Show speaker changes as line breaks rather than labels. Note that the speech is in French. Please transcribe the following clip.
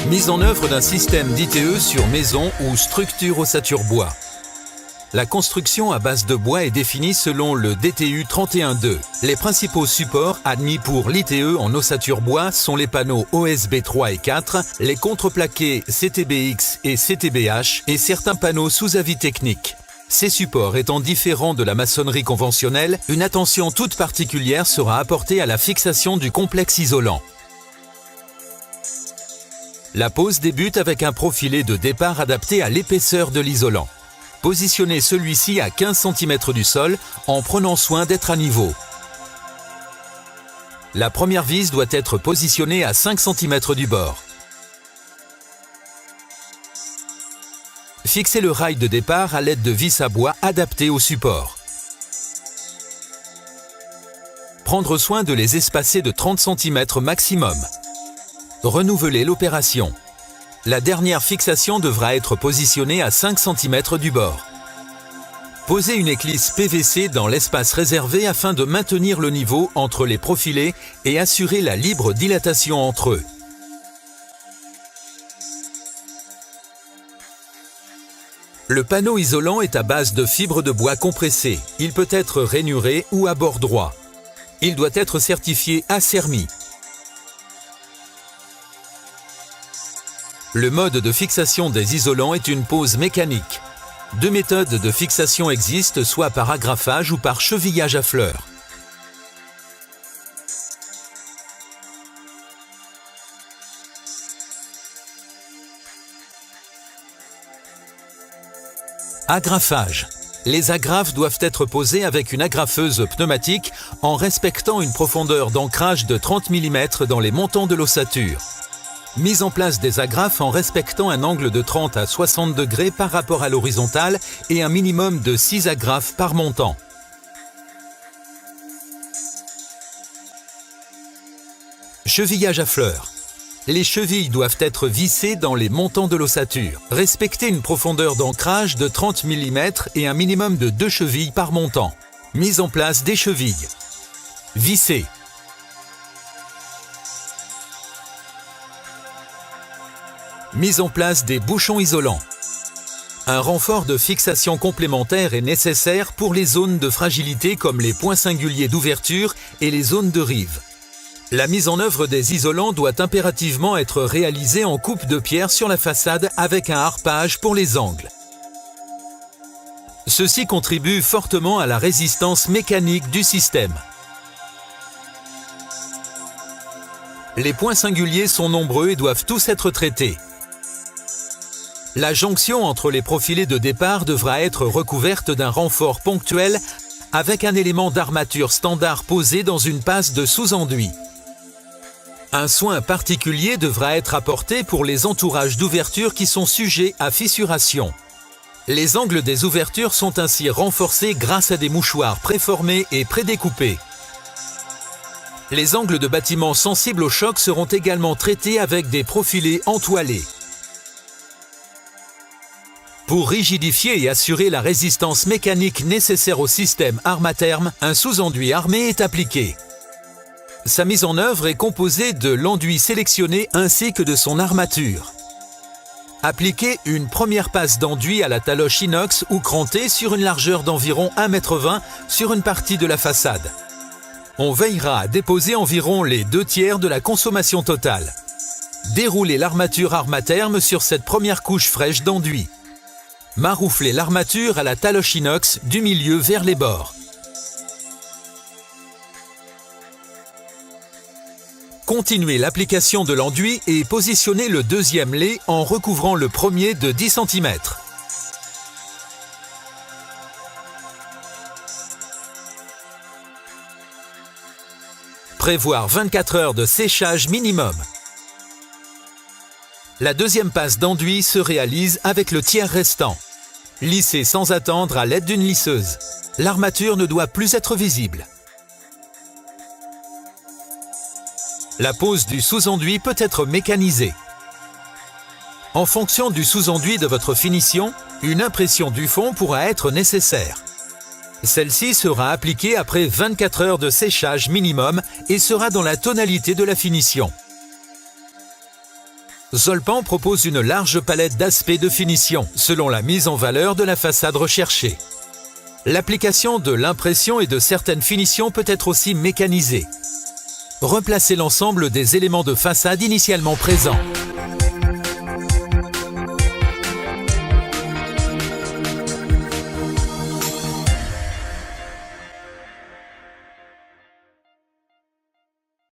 Mise en œuvre d'un système d'ITE sur maison ou structure ossature bois. La construction à base de bois est définie selon le DTU 31.2. Les principaux supports admis pour l'ITE en ossature bois sont les panneaux OSB 3 et 4, les contreplaqués CTBX et CTBH et certains panneaux sous avis technique. Ces supports étant différents de la maçonnerie conventionnelle, une attention toute particulière sera apportée à la fixation du complexe isolant. La pose débute avec un profilé de départ adapté à l'épaisseur de l'isolant. Positionnez celui-ci à 15 cm du sol en prenant soin d'être à niveau. La première vis doit être positionnée à 5 cm du bord. Fixez le rail de départ à l'aide de vis à bois adaptées au support. Prendre soin de les espacer de 30 cm maximum. Renouvelez l'opération. La dernière fixation devra être positionnée à 5 cm du bord. Posez une éclisse PVC dans l'espace réservé afin de maintenir le niveau entre les profilés et assurer la libre dilatation entre eux. Le panneau isolant est à base de fibres de bois compressées. Il peut être rainuré ou à bord droit. Il doit être certifié ACERMI. Le mode de fixation des isolants est une pose mécanique. Deux méthodes de fixation existent, soit par agrafage ou par chevillage à fleurs. Agrafage. Les agrafes doivent être posées avec une agrafeuse pneumatique en respectant une profondeur d'ancrage de 30 mm dans les montants de l'ossature. Mise en place des agrafes en respectant un angle de 30 à 60 degrés par rapport à l'horizontale et un minimum de 6 agrafes par montant. Chevillage à fleurs. Les chevilles doivent être vissées dans les montants de l'ossature. Respectez une profondeur d'ancrage de 30 mm et un minimum de 2 chevilles par montant. Mise en place des chevilles. Visser. Mise en place des bouchons isolants. Un renfort de fixation complémentaire est nécessaire pour les zones de fragilité comme les points singuliers d'ouverture et les zones de rive. La mise en œuvre des isolants doit impérativement être réalisée en coupe de pierre sur la façade avec un harpage pour les angles. Ceci contribue fortement à la résistance mécanique du système. Les points singuliers sont nombreux et doivent tous être traités. La jonction entre les profilés de départ devra être recouverte d'un renfort ponctuel avec un élément d'armature standard posé dans une passe de sous-enduit. Un soin particulier devra être apporté pour les entourages d'ouvertures qui sont sujets à fissuration. Les angles des ouvertures sont ainsi renforcés grâce à des mouchoirs préformés et prédécoupés. Les angles de bâtiments sensibles au choc seront également traités avec des profilés entoilés. Pour rigidifier et assurer la résistance mécanique nécessaire au système arme-à-terme, un sous-enduit armé est appliqué. Sa mise en œuvre est composée de l'enduit sélectionné ainsi que de son armature. Appliquez une première passe d'enduit à la taloche inox ou crantée sur une largeur d'environ 1,20 m sur une partie de la façade. On veillera à déposer environ les 2/3 de la consommation totale. Déroulez l'armature arme-à-terme sur cette première couche fraîche d'enduit. Marouflez l'armature à la taloche inox du milieu vers les bords. Continuez l'application de l'enduit et positionnez le deuxième lait en recouvrant le premier de 10 cm. Prévoir 24 heures de séchage minimum. La deuxième passe d'enduit se réalise avec le tiers restant. Lissez sans attendre à l'aide d'une lisseuse. L'armature ne doit plus être visible. La pose du sous-enduit peut être mécanisée. En fonction du sous-enduit de votre finition, une impression du fond pourra être nécessaire. Celle-ci sera appliquée après 24 heures de séchage minimum et sera dans la tonalité de la finition. Zolpan propose une large palette d'aspects de finition, selon la mise en valeur de la façade recherchée. L'application de l'impression et de certaines finitions peut être aussi mécanisée. Replacer l'ensemble des éléments de façade initialement présents.